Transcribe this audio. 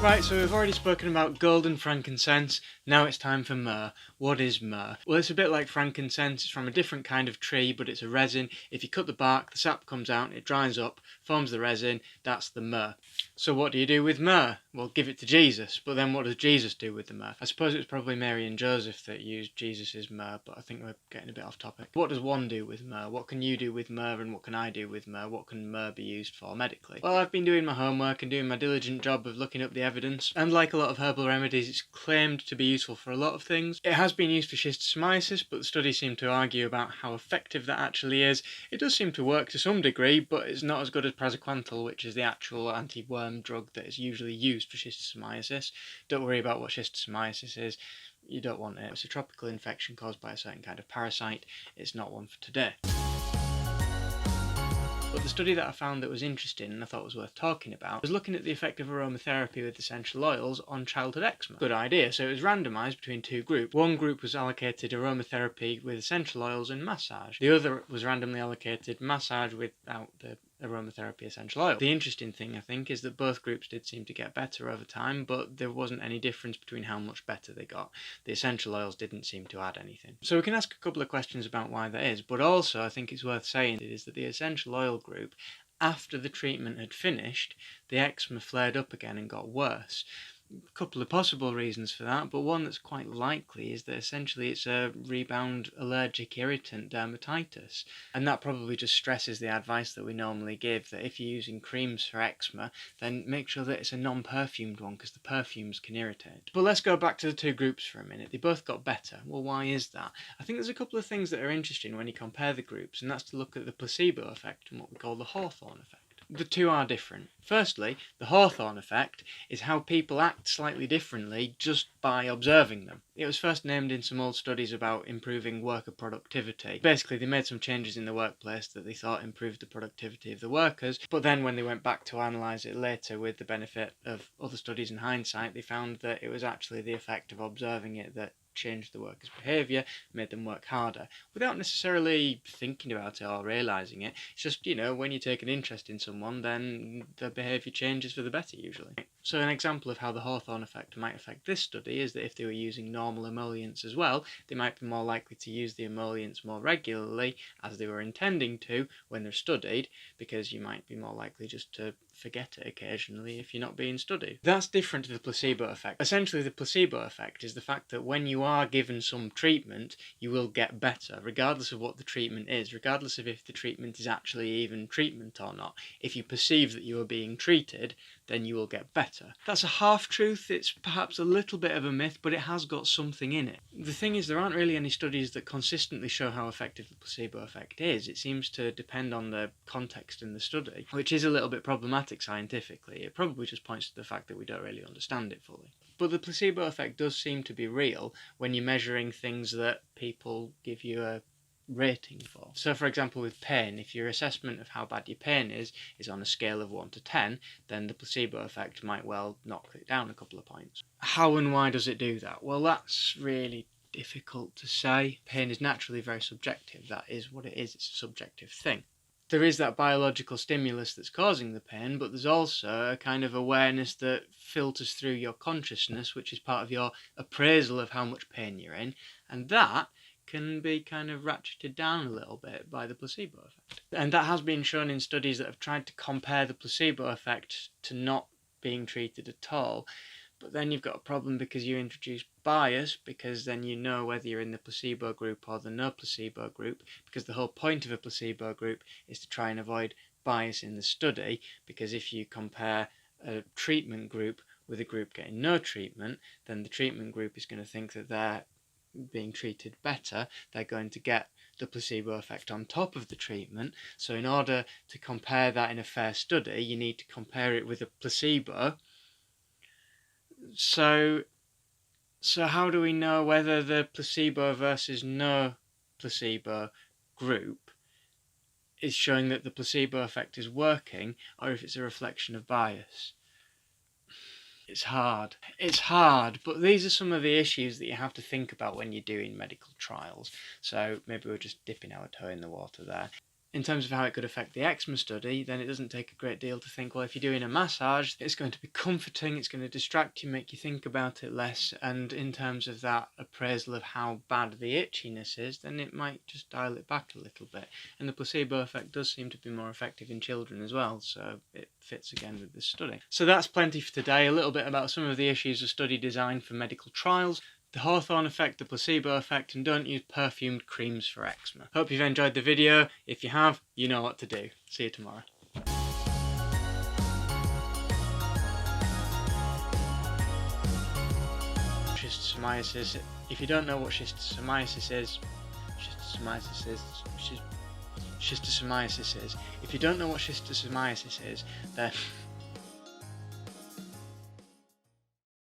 Right, so we've already spoken about gold and frankincense, now it's time for myrrh. What is myrrh? Well, it's a bit like frankincense, it's from a different kind of tree, but it's a resin. If you cut the bark, the sap comes out, it dries up, forms the resin, that's the myrrh. So what do you do with myrrh? Well, give it to Jesus, but then what does Jesus do with the myrrh? I suppose it was probably Mary and Joseph that used Jesus' myrrh, but I think we're getting a bit off topic. What does one do with myrrh? What can you do with myrrh and what can I do with myrrh? What can myrrh be used for medically? Well, I've been doing my homework and doing my diligent job of looking up the evidence, and like a lot of herbal remedies, it's claimed to be useful for a lot of things. It has been used for schistosomiasis, but the studies seem to argue about how effective that actually is. It does seem to work to some degree, but it's not as good as praziquantel, which is the actual anti-worm drug that is usually used for schistosomiasis. Don't worry about what schistosomiasis is. You don't want it. It's a tropical infection caused by a certain kind of parasite. It's not one for today. But the study that I found that was interesting and I thought was worth talking about was looking at the effect of aromatherapy with essential oils on childhood eczema. Good idea. So it was randomised between two groups. One group was allocated aromatherapy with essential oils and massage. The other was randomly allocated massage without the aromatherapy essential oil. The interesting thing, I think, is that both groups did seem to get better over time, but there wasn't any difference between how much better they got. The essential oils didn't seem to add anything. So we can ask a couple of questions about why that is, but also I think it's worth saying is that the essential oil group, after the treatment had finished, the eczema flared up again and got worse. A couple of possible reasons for that, but one that's quite likely is that essentially it's a rebound allergic irritant dermatitis, and that probably just stresses the advice that we normally give, that if you're using creams for eczema, then make sure that it's a non-perfumed one, because the perfumes can irritate. But let's go back to the two groups for a minute. They both got better. Well, why is that? I think there's a couple of things that are interesting when you compare the groups, and that's to look at the placebo effect and what we call the Hawthorne effect. The two are different. Firstly, the Hawthorne effect is how people act slightly differently just by observing them. It was first named in some old studies about improving worker productivity. Basically, they made some changes in the workplace that they thought improved the productivity of the workers, but then when they went back to analyse it later with the benefit of other studies in hindsight, they found that it was actually the effect of observing it that changed the workers' behaviour, made them work harder, without necessarily thinking about it or realising it. It's just, when you take an interest in someone, then the behaviour changes for the better, usually. So an example of how the Hawthorne effect might affect this study is that if they were using normal emollients as well, they might be more likely to use the emollients more regularly, as they were intending to when they're studied, because you might be more likely just to forget it occasionally if you're not being studied. That's different to the placebo effect. Essentially, the placebo effect is the fact that when you are given some treatment, you will get better, regardless of what the treatment is, regardless of if the treatment is actually even treatment or not. If you perceive that you are being treated, then you will get better. That's a half-truth, it's perhaps a little bit of a myth, but it has got something in it. The thing is, there aren't really any studies that consistently show how effective the placebo effect is. It seems to depend on the context in the study, which is a little bit problematic scientifically. It probably just points to the fact that we don't really understand it fully. But the placebo effect does seem to be real when you're measuring things that people give you a rating for. So for example, with pain, if your assessment of how bad your pain is on a scale of 1 to 10, then the placebo effect might well knock it down a couple of points. How and why does it do that? Well, that's really difficult to say. Pain is naturally very subjective. That is what it is. It's a subjective thing. There is that biological stimulus that's causing the pain, but there's also a kind of awareness that filters through your consciousness, which is part of your appraisal of how much pain you're in, and that can be kind of ratcheted down a little bit by the placebo effect. And that has been shown in studies that have tried to compare the placebo effect to not being treated at all. But then you've got a problem because you introduce bias, because then you know whether you're in the placebo group or the no placebo group, because the whole point of a placebo group is to try and avoid bias in the study, because if you compare a treatment group with a group getting no treatment, then the treatment group is going to think that they're being treated better, they're going to get the placebo effect on top of the treatment. So in order to compare that in a fair study, you need to compare it with a placebo. So how do we know whether the placebo versus no placebo group is showing that the placebo effect is working, or if it's a reflection of bias? It's hard, but these are some of the issues that you have to think about when you're doing medical trials. So maybe we're just dipping our toe in the water there. in terms of how it could affect the eczema study, then it doesn't take a great deal to think, well, if you're doing a massage, it's going to be comforting, it's going to distract you, make you think about it less, and in terms of that appraisal of how bad the itchiness is, then it might just dial it back a little bit. And the placebo effect does seem to be more effective in children as well, so it fits again with this study. So that's plenty for today, a little bit about some of the issues of study design for medical trials, the Hawthorne effect, the placebo effect, and don't use perfumed creams for eczema. Hope you've enjoyed the video. If you have, you know what to do. See you tomorrow. Schistosomiasis. If you don't know what schistosomiasis is, if you don't know what schistosomiasis is, then